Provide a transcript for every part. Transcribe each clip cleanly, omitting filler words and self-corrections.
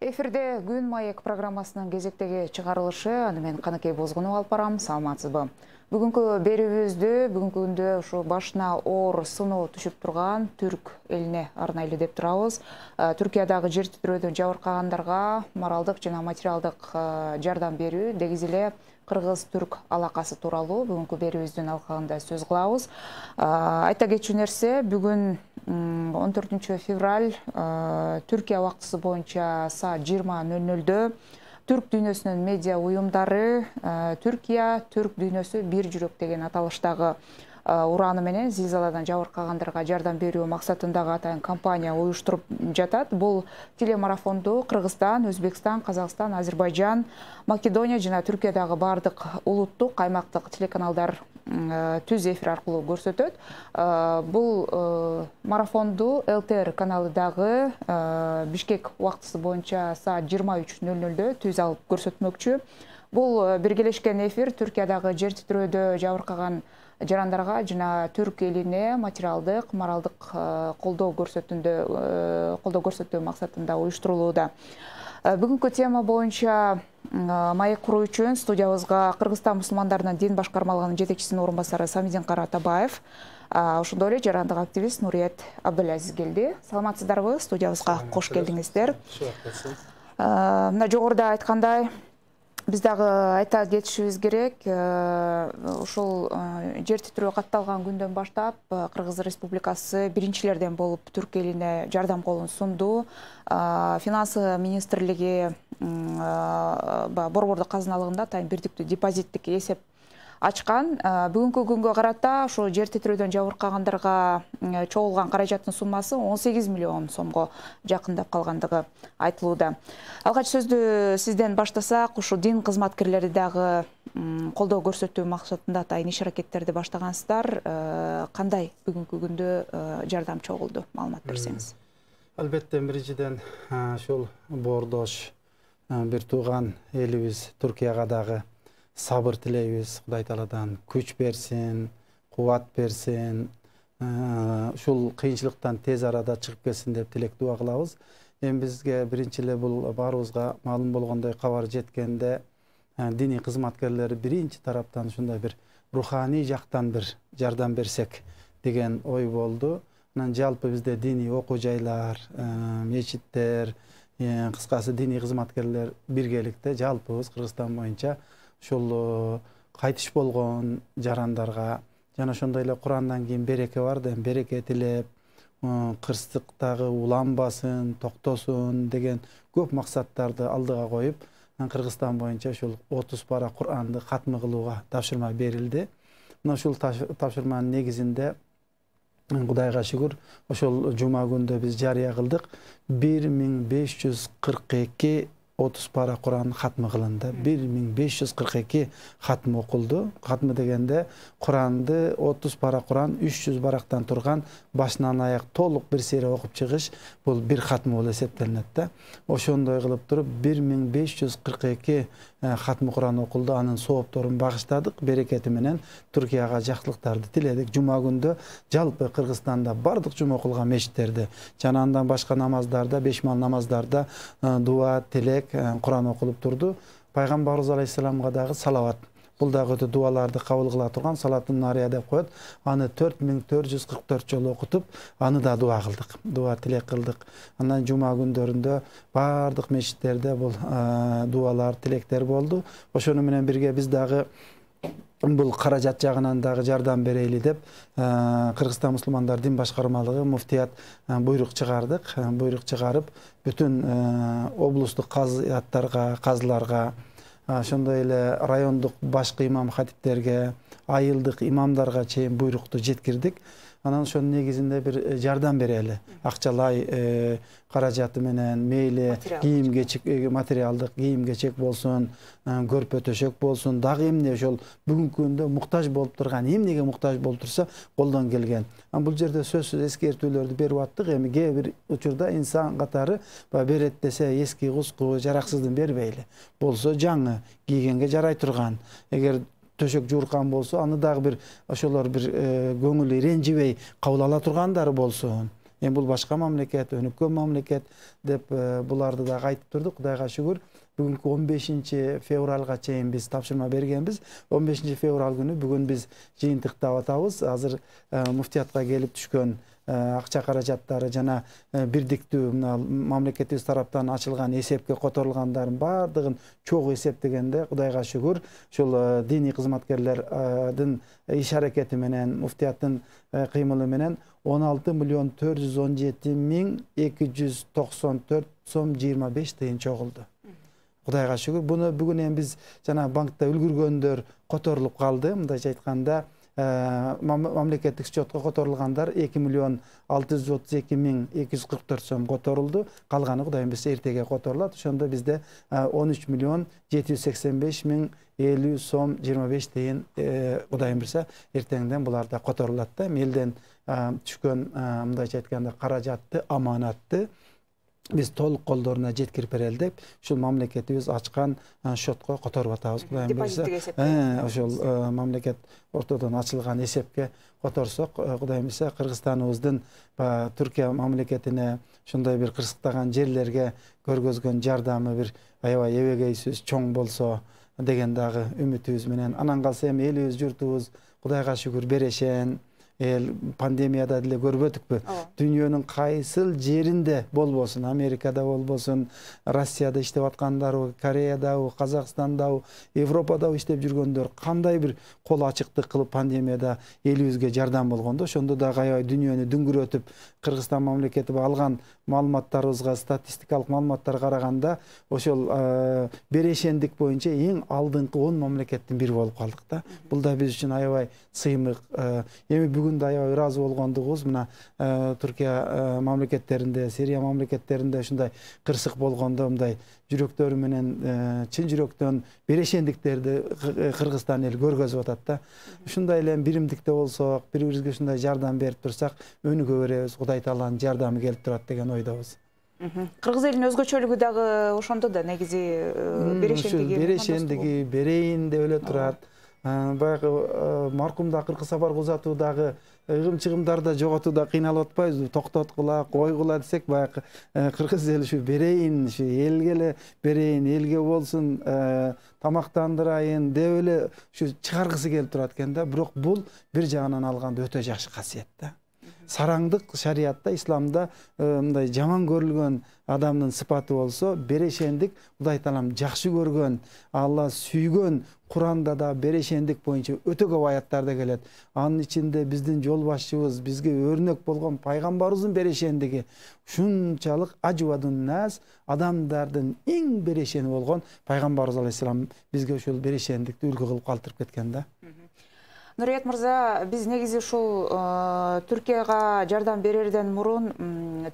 Эфирде Күн маек программасының кезектеги чыгарылышы, аны мен Каныкей Бозгунов алып барам, саламатсызбы. Бүгүнкү берүүбүздө бүгүнкү күндө ушу башына оор сыноо түшүп турган түрк элине арнайлы деп турабыз. Түркиядагы жер титирөөдөн жабыркагандарга моралдык жана материалдык жардам берүү, дегиз эле кыргыз-түрк алакасы тууралуу бүгүнкү берүүбүздүн алкагында сөз кылабыз. Айта кетчү нерсе, бүгүн 14 февраль Түркия убактысы боюнча саат 20:00 түрк дүйнөсүнүн медиа уюмдары Түркия, түрк дүйнөсү бир жүрөк деген аталыштагы ураны менен зилзаладан жабыркагандарга жардам берүү максатындагы атайын кампания уюштуруп жатат. Бул телемарафонду Кыргызстан, Өзбекстан, Казакстан, Азербайжан, Македония жана Түркиядагы бардык улуттук, аймактык телеканалдар түз эфир аркылуу көрсөтөт. Бул марафонду ЛТР каналындагы Бишкек убактысы боюнча саат 23:00 түз алып көрсөтмөкчү. Бул биргелешкен эфир Түркиядагы жер титирөөдө жабыркаган жарандарга жана түрк элине материалдык, моралдык колдоо көрсөтүү максатында уюштурулууда. Бүгүнкү тема боюнча маек куруу үчүн студиябызга Кыргызстан мусулмандарынын дин башкармалыгынын жетекчисинин орун басары Самидин Каратабаев, ошондой эле жарандык активист Нуриет Абдулазиз келди. Саламатсыздарбы? Студиябызга кош келдиңиздер. Мына жогоруда айткандай, биз дагы айта кетишибиз керек. Ушул жер титирөө катталган күндөн баштап Кыргыз Республикасы биринчилерден болуп түрк элине жардам колун сунду. Финансы министрлиги борбордук казыналыгында атайын бирдиктүү депозиттик эсеп ачкан. Бүгүнкү күнгө карата ошо жер титирөөдөн жабыркагандарга чогулган каражаттын суммасы 18 миллион сомго жакындап калгандыгы айтылууда. Алгач сөздү сизден баштасак, ушу дин кызматкерлери дагы колдоо көрсөтүү максатында атайын иш-аракеттерди баштагансыздар. Кандай бүгүнкү күндө жардам чогулду? Маалымат берсеңиз. Албетте, биринчиден ушул боордош бир тууган элибиз Түркияга дагы сабыр тилейбиз. Кудай Тааладан күч берсин, кубат берсин, ушул кыйынчылыктан тез арада чыгып келсин деп тилек дуа кылабыз. Эми бизге биринчи эле бул баарыбызга маалым болгондой кабар жеткенде диний кызматкерлери биринчи тараптан ушундай бир руханий жактан бир жардам берсек деген ой болду. Анан жалпы бизде диний окуу жайлар, мечиттер, кыскасы диний кызматкерлер биргеликте жалпыбыз Кыргызстан боюнча ушул кайтыш болгон жарандарга жана ошондой эле Курандан кийин береке бар да, береке тилеп, кырсыктагы уланбасын, токтосун деген көп максаттарды алдыга коюп, Кыргызстан боюнча ушул 30 пара Куранды катмы кылууга тапшырма берилди. Мына ушул тапшырманын негизинде Кудайга шүгүр, ошол жума күндө биз жарыя кылдык. 1542 30 пара Куран хатмы кылынды. 1542 хатмы окулду. Хатмы дегенде Куранды 30 пара Куран 300 барактан турган башынан аяк толук бир сере окуп чыгыш бул бир хатмы болуп эсептелинет да. Ошондой кылып туруп 1542 хатмы Куран окулду. Анын соопторун багыштадык. Берекети менен Түркияга жакшылыктарды тиледик. Жума күндө жалпы Кыргызстанда бардык жума окулган мечиттерде жана андан башка намаздарда, бешмал намаздарда дуа, тилек, Куран окулуп турду. Пайгамбарыбыз алейхисаламга дагы салават. Бул дагы өтө дуаларды кабыл кыла турган салатын нария деп коет. Аны 4444 жолу окутуп, аны да дуа кылдык. Дуа тилек кылдык. Андан жума күндөрүндө бардык мечиттерде бул дуалар, тилектер болду. Ошону менен бирге биз дагы бул каражат жагынан дагы жардам берели деп Кыргызстан мусулмандар дин башкармалыгы муфтият буйрук чыгардык. Буйрук чыгарып, бүтүн облустук казыяттарга, казыларга, ошондой эле райондук башкы имам хатиптерге, айылдык имамдарга чейин буйрукту жеткирдик. Анан ошонун негизинде бир жардам берели. Акчалай каражаты менен мейли кийим-кечек, материалдык кийим-кечек болсун, көрпө төшөк болсун, дагы эмне ошол бүгүнкү күндө муктаж болуп турган, эмнеге муктаж болуп турса, колдон келген. Бул жерде сөзсүз эскертүүлөрдү берип аттык. Эми кээ бир учурда инсан катары берет десе эски куску жараксыздын бербейли. Болсо жаңы кийгенге жарай турган. Эгер төшөк жууркан болсо, аны дагы бир ошолор бир көңүлү ренжибей кабыл ала тургандары болсун. Бул башка мамлекет, өнүккөн мамлекет деп буларды да айтып турдук. Кудайга шүгүр. Бүгүнкү 15 февралга чейин биз тапшырма бергенбиз. 15 февраль күнү бүгүн биз жыйынтыктап атабыз. Азыр муфтиятка келип түшкөн акча каражаттары жана бирдиктүү мамлекетибиз тараптан ачылган эсепке которулгандардын баардыгын чогуу эсептегенде Кудайга шүгүр ушул диний кызматкерлердин иш аракети менен муфтияттын кыймылы менен 16.417.294 сом 25 тыйын чогулду. Кудайга шүгүр. Буну бүгүн эми биз жана банкта үлгүргөндөр которулуп калды. Мындайча айтканда мамлекеттик счетко которулгандар 2.632.244 сом которулду. Калганы Кудайым билсе эртеге которулат. Ошондо бизде 13.785.050 сом 25 тыйын Кудайым билсе эртеңден буларда которулат да. Элден түшкөн мындайча айтканда каражатты, аманатты biz толук колдоруна жеткирип берели деп ушул мамлекетибиз ачкан счетко которуп атабыз. Кудайым билсе ошол мамлекет ортодон ачылган эсепке которсок, Кудайым билсе Кыргызстаныбыздын Түркия мамлекетине ушундай бир кырсыктаган жерлерге көргөзгөн жардамы бир аябай эбегейсиз чоң болсо деген дагы үмүтүбүз менен. Анан калса эми элибиз, журтубуз Кудайга шүгүр берешен. Pandemiyada dile görбөдүкпү? Дүйнөнүн кайсыл жеринде болбосун, Америкада болбосун, Россияда иштеп аткандар, Кореяда, Казакстанда, Европада иштеп жүргөндөр кандай бир кол ачыктык кылып пандемияда элибизге жардам болгондо, ошондо да аябай дүйнөнү дүңгүрөтүп Кыргызстан мамлекети алган маалыматтарыбызга, статистикалык маалыматтарга караганда, ошол берешендик боюнча эң алдыңкы 10 мамлекеттин бири болуп калдык да. Бул да биз үчүн аябай сыймык. Эми бүгүн да аябай ыраазы болгондугубуз мына Түркия мамлекеттеринде, Сирия мамлекеттеринде ушундай кырсык болгондо мындай жүрөктөрү менен чын жүрөктөн берешендиктерди Кыргызстан эл көргөзүп атат да. Ушундай эле биримдикте болсок, бири-бирибизге ушундай жардам берип турсак, өнүгө беребиз, Кудай Тааланын жардамы келип турат деген ойдобуз. Кыргыз элинин өзгөчөлүгү дагы ошондо да негизи берешендиги, берейин деп эле турат. Баягы маркумда Кыргыз сапар кузатуудагы ыгым-чыгымдарда жоготууда кыйналып атпайбызбы? Токтоткула, койгула десек, баягы кыргыз эли ушу берейин, ушу элге эле берейин, элге болсун, тамактандырайын деп эле ушу чыгаргысы келип турат экен да. Бирок бул бир жагынан алганда өтө жакшы касиет да. Сараңдык шариатта, исламда мындай жаман көрүлгөн адамдын сыпаты болсо, берешендик Кудай Таалам жакшы көргөн, Алла сүйгөн. Куранда да берешендик боюнча өтө көп аяттарда келет. Анын ичинде биздин жол башчыбыз, бизге өрнөк болгон пайгамбарыбыздын берешендиги ушунчалык ажвадун нас, адамдардын эң берешени болгон пайгамбарыбыз алейхисалам бизге ушул берешендикти үлгү кылып калтырып кеткен да. Нурият мырза, биз негизи ушул Түркияга жардам берерден мурун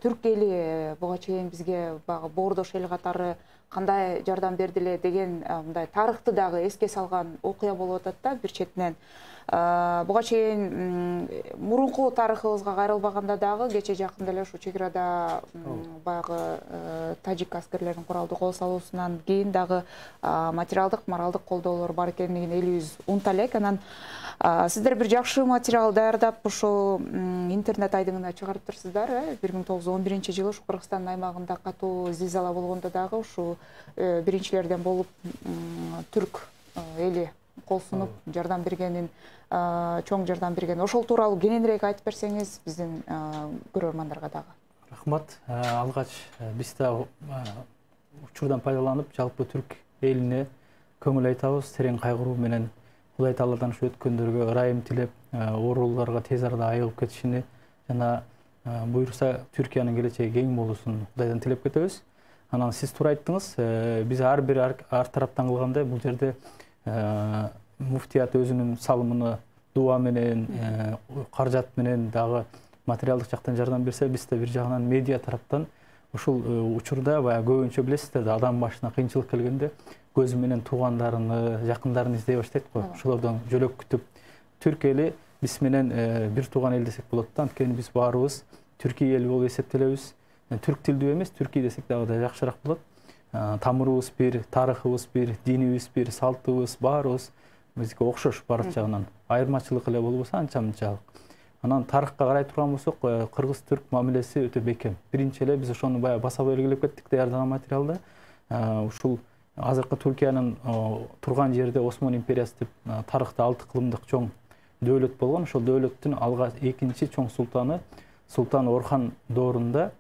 түрк эли буга чейин бизге багы боордош эл катары кандай жардам бердиле деген мындай тарыхты дагы эске салган окуя болуп атат да бир четинен. Буга чейин мурунку тарыхыбызга кайрылбаганда дагы кече жакында эле ушу чек арада баягы тажик аскерлеринин куралдуу кол салуусунан кийин дагы материалдык, моралдык колдоолор бар экенин элибиз унута элек. Анан сиздер бир жакшы материал даярдап ушул интернет айдыңына чыгарып турсуздар. 1911 жылы ушу Кыргызстандын аймагында катуу зилзала болгондо дагы ушу биринчилерден болуп түрк эли кол сунуп жардам бергенин, чоң жардам берген. Ошол тууралуу кененирээк айтып берсеңиз биздин көрөрмандарга дагы. Рахмат. Алгач биз да учурдан пайдаланып жалпы түрк элине көңүл айтабыз, терең кайгыруу менен Кудай Тааладан ушу өткөндөргө ырайым тилеп, ооруларга тез арада айыгып кетишини жана буйрса Түркиянын келечеги кең болуусун Кудайдан тилеп кетебиз. Анан сиз туура айттыңыз, биз ар бир ар тараптан кылгандай бул жерде муфтият өзүнүн салымыны дуа менен, каражат менен дагы материалдык жактан жардам берсе, биз да бир жагынан медиа тараптан ушул учурда баягы көбүнчө билесиздер да адам башына кыйынчылык келгенде көзү менен туугандарыны, жакындарын издей баштайт го. Ошолордон жөлөк күтүп, түрк эли биз менен бир тууган эл десек болот да. Анткени биз баарыбыз түркий эл болуп эсептелебиз. Түрк тилдүү эмес, түркий десек дагы да жакшыраак болот. Тамырыбыз бир, тарыхыбыз бир, динибиз бир, салтыбыз баарыбыз бизге окшош баардык жагынан. Айырмачылык эле болбосо анча-мынчалык. Анан тарыхка карай турган болсок, кыргыз-түрк мамилеси өтө бекем. Биринчи эле биз ошону баягы баса белгилеп кеттик даярдаган материалда. Ушул азыркы Түркиянын турган жерде Осман империясы деп тарыхта 6 кылымдык чоң дөөлөт болгон. Ошол дөөлөттүн экинчи чоң султаны Султан Орхан доорунда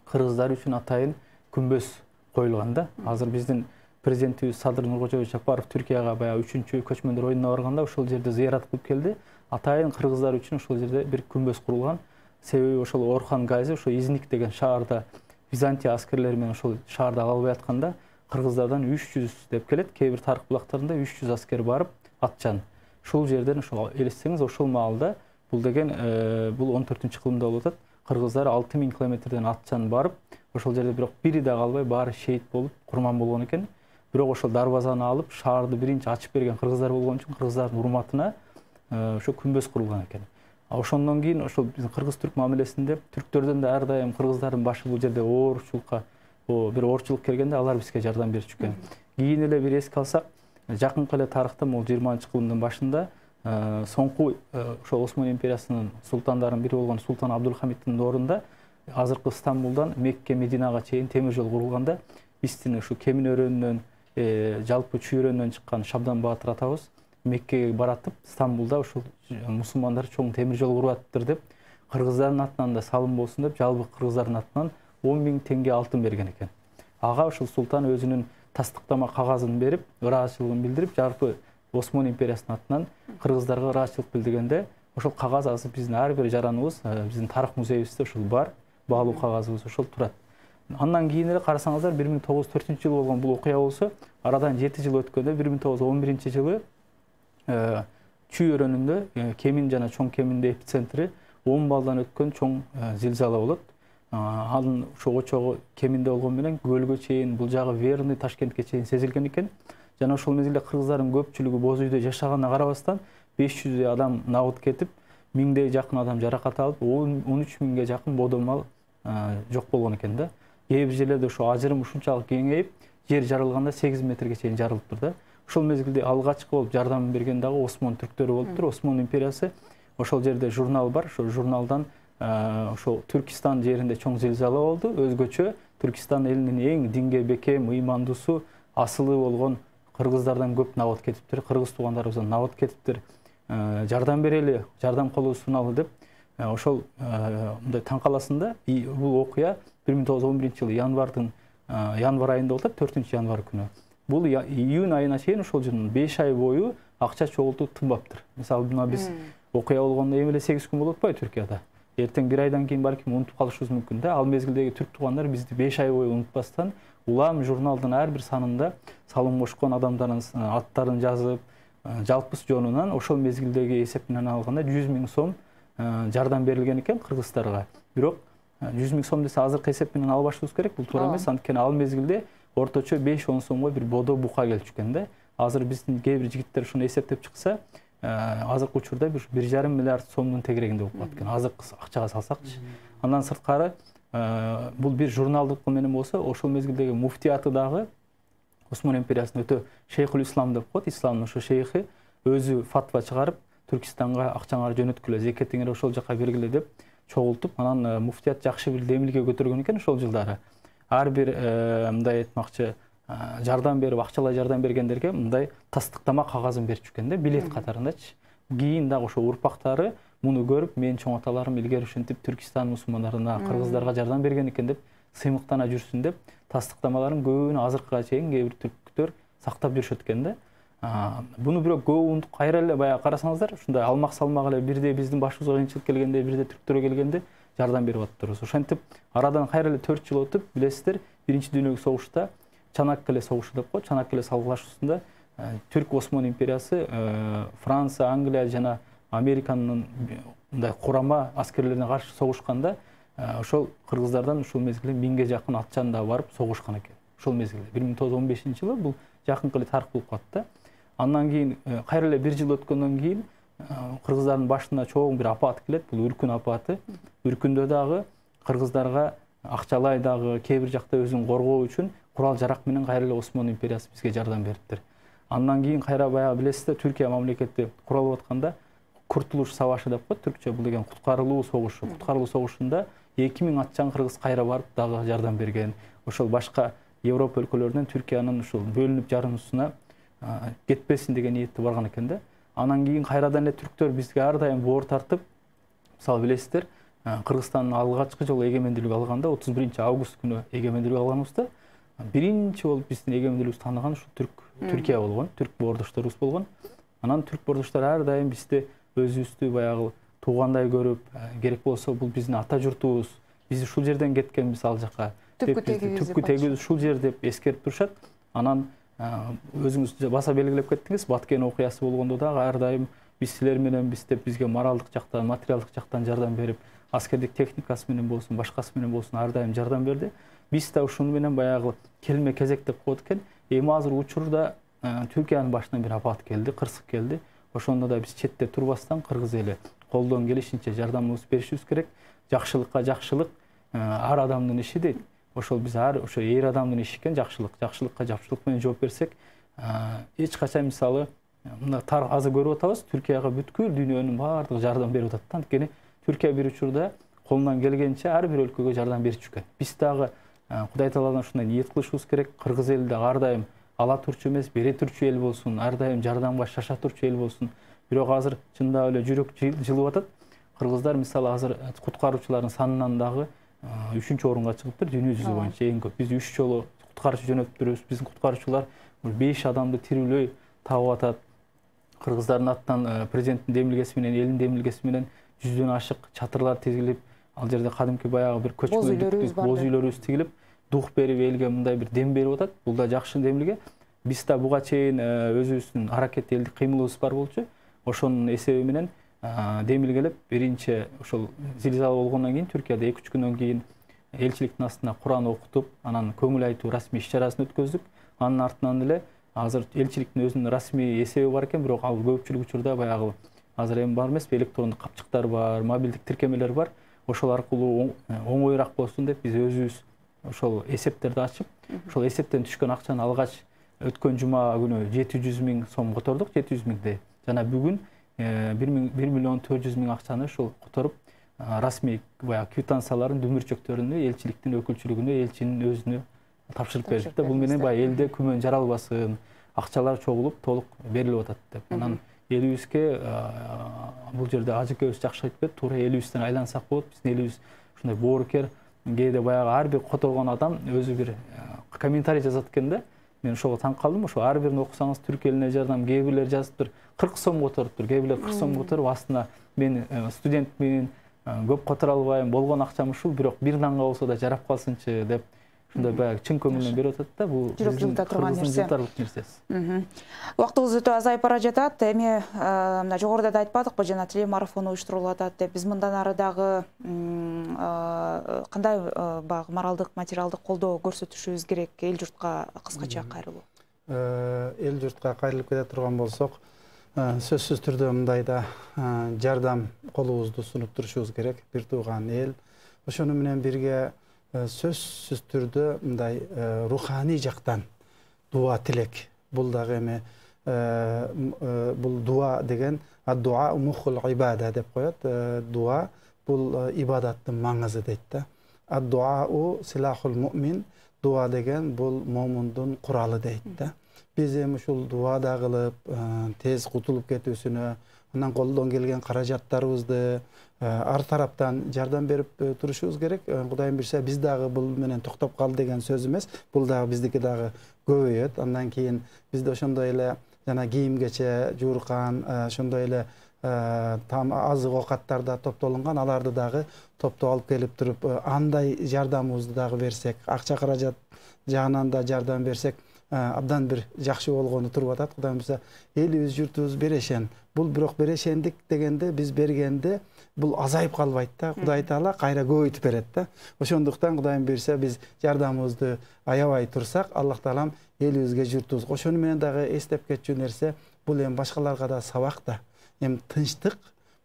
кыргыздар үчүн атайын күмбөз коюлган да. Азыр биздин президентибиз Садыр Нуркожоевич Жапаров Түркияга баягы 3-чү көчмөндөр оюнуна барганда ошол жерде зыярат кылып келди. Атайын кыргыздар үчүн ошол жерде бир күмбөз курулган. Себеби ошол Орхан Гази ошо Изник деген шаарда Византия аскерлери менен ошол шаарда калбай атканда кыргыздардан 300 деп келет. Кээ бир тарых булактарында 300 аскер барып атчан. Ушул жерден ошол элестеңиз, ошол маалда бул деген бул 14-кылымда болуп атат. Кыргыздар 6000 километрден атчан барып, ошол жерде бирок бири да калбай баары шейит болуп, курман болгон экен. Бирок ошол дарбазаны алып, шаарды биринчи ачып берген кыргыздар болгон үчүн кыргыздардын урматына ошо күмбөз курулган экен. Ошондон кийин ошол биздин кыргыз-түрк мамилесинде түрктөрдөн да ар дайым кыргыздардын башы бул жерде оорчулукка, бир оорчулук келгенде алар бизге жардам берчү экен. Кийин эле бир эске алсак, жакынкы эле тарыхта бул 20-кылымдын башында соңку ошол Осман империясынын султандарынын бири болгон Султан Абдулхамидтин доорунда азыркы Стамбулдан Мекке, Мединага чейин темир жол курулганда биздин ушу Кемин өрөөнүнөн, жалпы Чүй өрөөнүнөн чыккан Шабдан Баатыр атабыз Меккеге баратып, Стамбулда ушул мусулмандар чоң темир жол куруп атыптыр деп, кыргыздардын атынан да салым болсун деп, жалпы кыргыздардын атынан 10 000 теңге алтын берген экен. Ага ушул султан өзүнүн тастыктама кагазын берип, ыраазычылыгын билдирип, жалпы Осман империясынын атынан кыргыздарга ыраазычылык билдиргенде, ошол кагаз азыр биздин ар бир жараныбыз, биздин тарых музейибизде ошол бар, баалуу кагазыбыз ошол турат. Андан кийин эле карасаңыздар 1904-жылы болгон бул окуя болсо, арадан 7 жыл өткөндө 1911-жылы Чүй өрөөнүндө Кемин жана Чоң Кеминде эпицентри 10 балдан өткөн чоң зилзала болот. Анын ошо очогу Кеминде болгон менен көлгө чейин, бул жагы Верный, Ташкентке чейин сезилген экен. Жана ошол мезгилде кыргыздардын көпчүлүгү боз үйдө жашаганына карабастан 500 адам набыт кетип, 1000 жакын адам жаракат алып, 13 000 жакын бодомал жок болгон экен да. Кээ бир жерлерде ошо ажырым ушунчалык кеңейип, жер жарылганда 8 метрге чейин жарылыптыр да. Ошол мезгилде алгачкы болуп жардам берген дагы Осман түрктөрү болуптур. Осман империясы ошол жерде журнал бар, ошол журналдан ошол Түркистан жеринде чоң зилзала болду. Өзгөчө Түркистан элинин эң динге бекем, ыймандуусу, асылы болгон кыргыздардан көп набат кетиптир, кыргыз туугандарыбыздан набат кетиптир. Жардам берели, жардам колу суналы деп ошол мындай таң каласында бул окуя 1911-жылы январ айында болуп атат, 4-январ күнү. Бул июнь айына чейин ошол жердин 5 ай бою акча чогултуу тынбаптыр. Мисалы мына биз окуя болгондо эми эле 8 күн болуп атпайбы Түркияда. Эртең бир айдан кийин балким унутуп калышыбыз мүмкүн да. Ал мезгилдеги түрк туугандар бизди 5 ай бою унутпастан улам журналдын ар бир санында салым кошкон адамдардын аттарын жазып, жалпысы жонунан ошол мезгилдеги эсеп менен алганда 100 000 сом жардам берилген экен кыргыздарга. Бирок 100 000 сом десе азыркы эсеп менен албашыбыз керек, бул туура эмес. Анткени ал мезгилде орточо 5-10 сомго бир бодо бука келчү экен да. Азыр биздин кээ бир жигиттер ушуну эсептеп чыкса, азыркы учурда 1,5 миллиард сомдун тегерегинде болуп калат экен. Азыркы акчага салсакчы. Андан сырткары бул бир журналдык менен болсо, ошол мезгилдеги муфтияты дагы Осман империясынын өтө шейхул ислам деп коет, исламдын ошо шейхи өзү фатва чыгарып, Түркистанга акчаңарды жөнөткүлө, зекетиңер ошол жака бергиле деп чогултуп, анан муфтият жакшы бир демилге көтөргөн экен ошол жылдары. Ар бир мындай айтмакчы жардам берип, акчалай жардам бергендерге мындай тастыктама кагазын берчү экен да, билет катарындачы. Кийин дагы ошо урпактары муну көрүп, менин чоң аталарым илгери ушинтип Түркистан мусулмандарына, кыргыздарга жардам берген экен деп сыймыктана жүрсүн деп тастыктамаларын көбүн азыркыга чейин кээ бир түрктөр сактап жүрүшөт экен да. Буну бирок көп унутуп кайра эле баягы карасаңыздар, ушундай алмак салмак эле бирде биздин башыбызга кыйынчылык келгенде, бирде түрктөргө келгенде жардам берип атыптырбыз. Ошентип арадан кайра эле 4 жыл өтүп, билесиздер, Биринчи дүйнөлүк согушта Чанаккеле согушу деп коет, Чанаккеле салгылашуусунда Түрк Осман империясы Франция, Англия жана Американын мындай курама аскерлерине каршы согушканда, ошол кыргыздардан ушул мезгилде 1000ге жакын атчан да барып согушкан экен. Ошол мезгилде 1915-жылы бул жакынкы эле тарых болуп калды. Андан кийин кайра эле 1 жыл өткөндөн кийин кыргыздардын башына чоң бир апат келет, бул Үркүн апаты. Үркүндө дагы кыргыздарга акчалай дагы кээ бир жакта өзүн коргоо үчүн курал жарак менен кайра эле Осман империясы бизге жардам бериптир. Андан кийин кайра баягы билесиздер, Түркия мамлекети куралып атканда Kurtuluş Savaşı деп коет түркчө, бул деген куткарылуу согушу. Куткарылуу согушунда 2000 атчан кыргыз кайра барып дагы жардам берген. Ошол башка Европа өлкөлөрүнөн Түркиянын ушул бөлүнүп жарынуусуна кетпесин деген ниетте барган экен да. Анан кийин кайрадан эле түрктөр бизге ар дайым боор тартып, мисалы билесиздер, Кыргызстандын алгачкы жолу эгемендүүлүк алганда 31 август күнү эгемендүүлүк алганыбызда биринчи болуп биздин эгемендүүлүгүбүздү тааныган ушул Түркия болгон, түрк боордошторубуз болгон. Анан түрк боордоштор ар дайым бизди өзүбүздү баягы туугандай көрүп, керек болсо бул биздин ата журтубуз, биз ушул жерден кеткенбиз ал жака. Түпкү тегибиз ушул жер деп эскерип турушат. Анан өзүңүз баса белгилеп кеттиңиз, Баткен окуясы болгондо дагы ар дайым биз силер менен деп бизге моралдык жактан, материалдык жактан жардам берип, аскердик техникасы менен болсун, башкасы менен болсун ар дайым жардам берди. Биз да ушуну менен баягы келме кезек деп коет экен. Эми азыр учурда Түркиянын башына бир апат келди, кырсык келди. Ошондо да биз четте турбастан кыргыз эли колдон келишинче жардамыбызды беришибиз керек. Жакшылыкка жакшылык ар адамдын иши дейт. Ошол биз ошо эр адамдын иши экен жакшылык. Жакшылыкка жакшылык менен жооп берсек, эч качан мисалы мына азыр көрүп атабыз, Түркияга бүткүл дүйнөнүн баардыгы жардам берип атат. Анткени Түркия бир учурда колунан келгенче ар бир өлкөгө жардам берип жүргөн. Биз дагы Кудай Тааладан ушундай ниет кылышыбыз керек. Кыргыз эли дагы ар дайым ала турчу эмес, бере турчу эл болсун, ар дайым жардамга шаша турчу эл болсун. Бирок азыр чындап эле жүрөк жылып атат. Кыргыздар мисалы азыр куткаруучулардын санынан дагы 3-орунга чыгыптыр дүйнө жүзү боюнча эң көп. Биз 3 жолу куткаруучу жөнөттүрүбүз. Биздин куткаруучулар 5 адамды тирүүлөй таап атат. Кыргыздардын аттан президенттин демилгеси менен, элдин демилгеси менен 100дөн ашык чатырлар тизилип, ал жерде кадимки баягы бир көчкүнчүлүк, боз үйлөрүбүз тигилип, дух берип элге мындай бир дем берип атат. Бул да жакшы демилге. Биз да буга чейин өзүбүздүн аракет элдик кыймылыбыз бар болчу. Ошонун эсеби менен демилгелеп, биринчи ошол зилзала болгондон кийин Түркияда 2-3 күндөн кийин элчиликтин астына Куран окутуп, анан көңүл айтуу расмий иш-чарасын өткөздүк. Анын артынан эле азыр элчиликтин өзүнүн расмий эсеби бар экен, бирок ал көпчүлүк учурда баягы азыр эми бар эмес, электрондук капчыктар бар, мобилдик тиркемелер бар. Ошол аркылуу оңоюраак болсун деп биз өзүбүз ошол эсептерди ачып, ошол эсептен түшкөн акчаны алгач өткөн жума күнү 700.000 сом котордук, 700.000 жана бүгүн 1.400.000 акчаны ошол которуп, расмий баягы квитанцияларын дүмүрчөктөрүнө, элчиликтин өкүлчүлүгүнө, элчинин өзүнө тапшырып бердик да. Бул менен баягы элде күмөн жаралбасын, акчалар чогулуп, толук берилип атат деп. Анан элибизге бул жерде ажыкебиз жакшы айтпайт, туура элибизден айлансак болот. Биздин элибиз ушундай боорукер, кээде баягы ар бир которгон адам өзү бир комментарий жазат экен да. Мен ошого таң калдым. Ошо ар бирин окусаңыз түрк элине жардам, кээ бирлер жазыптыр 40 сом которуптур, кээ бирлер 40 сом которуп астына мен студентмин, көп которо албайм, болгон акчам ушул, бирок бир нанга болсо да жарап калсынчы деп ушундай баягы чын көңүлдөн берип атат да. Бул жүрөк жылыта турган нерсе. нерсеси. Убактыбыз өтө азайып бара жатат. Эми мына жогоруда да айтпадыкпы, жана телемарафон уюштурулуп атат деп. Биз мындан ары дагы кандай баягы моралдык, материалдык колдоо көрсөтүшүбүз керек? Эл журтка кыскача кайрылуу. Эл журтка кайрылып кете турган болсок, сөзсүз түрдө мындай да жардам колубузду сунуп турушубуз керек. Бир тууган эл. Ошону менен бирге сөзсүз түрдө мындай руханий жактан дуа тилек. Бул дагы эми бул дуа деген ад-дуа мухул ибада деп коет. Дуа бул ибадаттын маңызы дейт да. Ад-дуа силахул муъмин. Дуа деген бул момундун куралы дейт да. Биз эми ушул дуада кылып, тез кутулуп кетүүсүнө, анан колдон келген каражаттарыбызды ар тараптан жардам берип турушубуз керек. Кудайым билсе, биз дагы бул менен токтоп калды деген сөз эмес. Бул дагы биздики дагы көбөйөт. Андан кийин бизде ошондой эле жана кийимгече жууркан, ошондой эле азык оокаттарда топтолунган, аларды дагы топтоп алып келип туруп, андай жардамыбызды дагы берсек, акча каражат жагынан да жардам берсек, абдан бир жакшы болгону туруп атат. Кудайым билсе, элибиз, журтубуз берешен. Бул бирок берешендик дегенде биз бергенде бул азайып калбайт да. Кудай Таала кайра көбөйтүп берет да. Ошондуктан Кудайым берсе, биз жардамыбызды аябай турсак, Аллах Таалам элибизге, журтубузга. Ошону менен дагы эстеп кетчү нерсе, бул эми башкаларга да сабак да. Эми тынчтык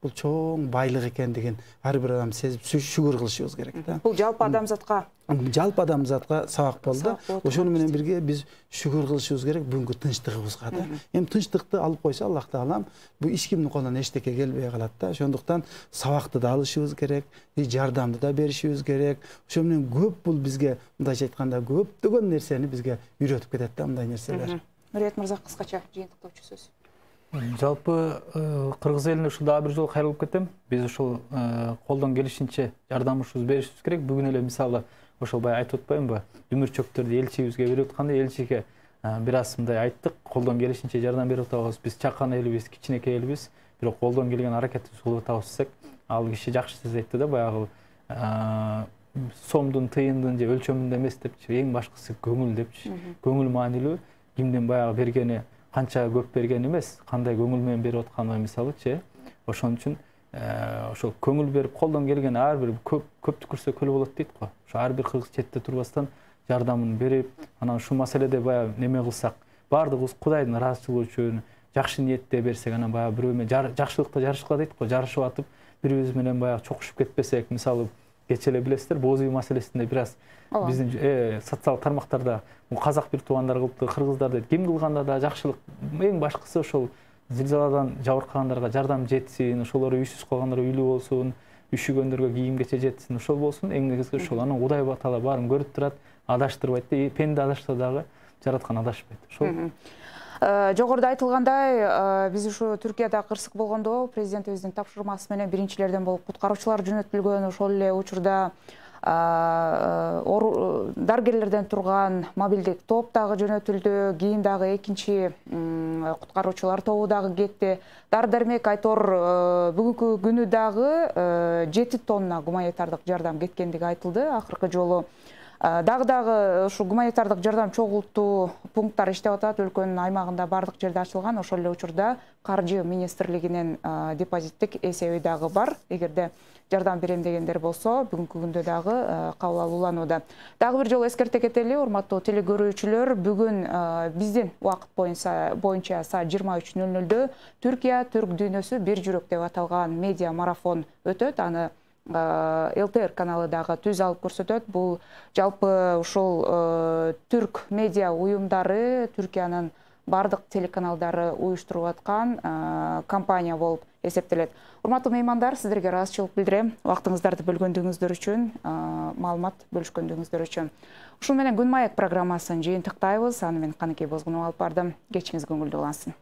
бул чоң байлык экендигин ар бир адам сезип шүгүр кылышыбыз керек да. Бул жалпы адамзатка сабак болду. Ошону менен бирге биз шүгүр кылышыбыз керек бүгүнкү тынчтыгыбызга да. Эми тынчтыкты алып койсо Аллах таалам бул эч кимдин колунан эчтеке келбей калат да. Ошондуктан сабакты да алышыбыз керек, жардамды да беришибиз керек. Ошо менен көп бул бизге мындайча айтканда көптөгөн нерсени бизге үйрөтүп кетет да мындай нерселер. Нуриет мырза, кыскача жыйынтыктоочу сөз. Жалпы кыргыз элине ушул дагы бир жолу кайрылып кетем. Биз ушул колдон келишинче жардамыбызды беришибиз керек. Бүгүн эле мисалы ошол бай айтып атпаймынбы? Дүмүрчөктөрдү элчибизге берип атканда элчиге бир аз мындай айттык. Колдон келишинче жардам берип атабыз. Биз чакан элибиз, кичинекей элибиз, бирок колдон келген аракетибизди кылып атабыз десек, ал киши жакшы сөз айтты да, баягы сомдун, тыйындын же өлчөмүндө эмес депчи, эң башкысы көңүл депчи. Көңүл маанилүү, кимдин баягы бергени канча көп берген эмес, кандай көңүл менен берип атканы мисалычы. Ошон үчүн ошо көңүл берип колдон келген ар бир көптү көрсө көл болот дейт го. Ошо ар бир кыргыз четте турбастан жардамын берип, анан ушул маселеде баягы неме кылсак, баардыгыбыз Кудайдын ыраазычылыгы үчүн жакшы ниетте берсек, анан баягы бирөө менен жакшылыкта жарышкыла дейт го, жарышып атып, бирибиз менен баягы чокушуп кетпесек, мисалы кече эле билесиздер, боз үй маселесинде бир аз биздин социалдык тармактарда казак бир туугандар кылыпты, кыргыздар дейт, ким кылганда да жакшылык, эң башкысы ошол зилзаладан жабыркагандарга жардам жетсин, ошолор үйсүз калгандар үйлүү болсун, үшүгөндөргө кийим кече жетсин, ошол болсун, эң негизги ошол. Анан Кудай Таала баарын көрүп турат, адаштырбайт да, пенде адашса дагы жараткан адашпайт. Ошол. Жогоруда айтылгандай, биз ушу Түркияда кырсык болгондо президентибиздин тапшырмасы менен биринчилерден болуп куткаруучулар жөнөтүлгөн, ошол эле учурда дарыгерлерден турган мобилдик топ дагы жөнөтүлдү, кийин дагы экинчи куткаруучулар тобу дагы кетти. Дары дармек айтор бүгүнкү күнү дагы 7 тонна гуманитардык жардам кеткендиги айтылды. Акыркы жолу дагы ушу гуманитардык жардам чогултуу пункттар иштеп атат, өлкөнүн аймагында бардык жерде ачылган. Ошол эле учурда Каржы министрлигинин депозиттик эсеби дагы бар. Эгерде жардам берем дегендер болсо, бүгүнкү күндө дагы кабыл алууланууда. Дагы бир жолу эскерте кетели, урматтуу телекөрүүчүлөр, бүгүн биздин убакыт боюнча саат 23:00 Түркия түрк дүйнөсү бир жүрөк деп аталган медиа марафон өтөт. Аны ЛТР каналы дагы түз алып көрсөтөт. Бул жалпы ушул түрк медиа уюмдары, Түркиянын бардык телеканалдары уюштуруп аткан компания болуп эсептелет. Урматтуу меймандар, сиздерге ыраазычылык билдирем. Убактыңыздарды бөлгөндүгүңүздөр үчүн, маалымат бөлүшкөндүгүңүздөр үчүн. Ушул менен Күн маек программасын жыйынтыктайбыз. Аны мен Каныкей Бозгунова алып бардым. Кечиңиз көңүлдүү улансын.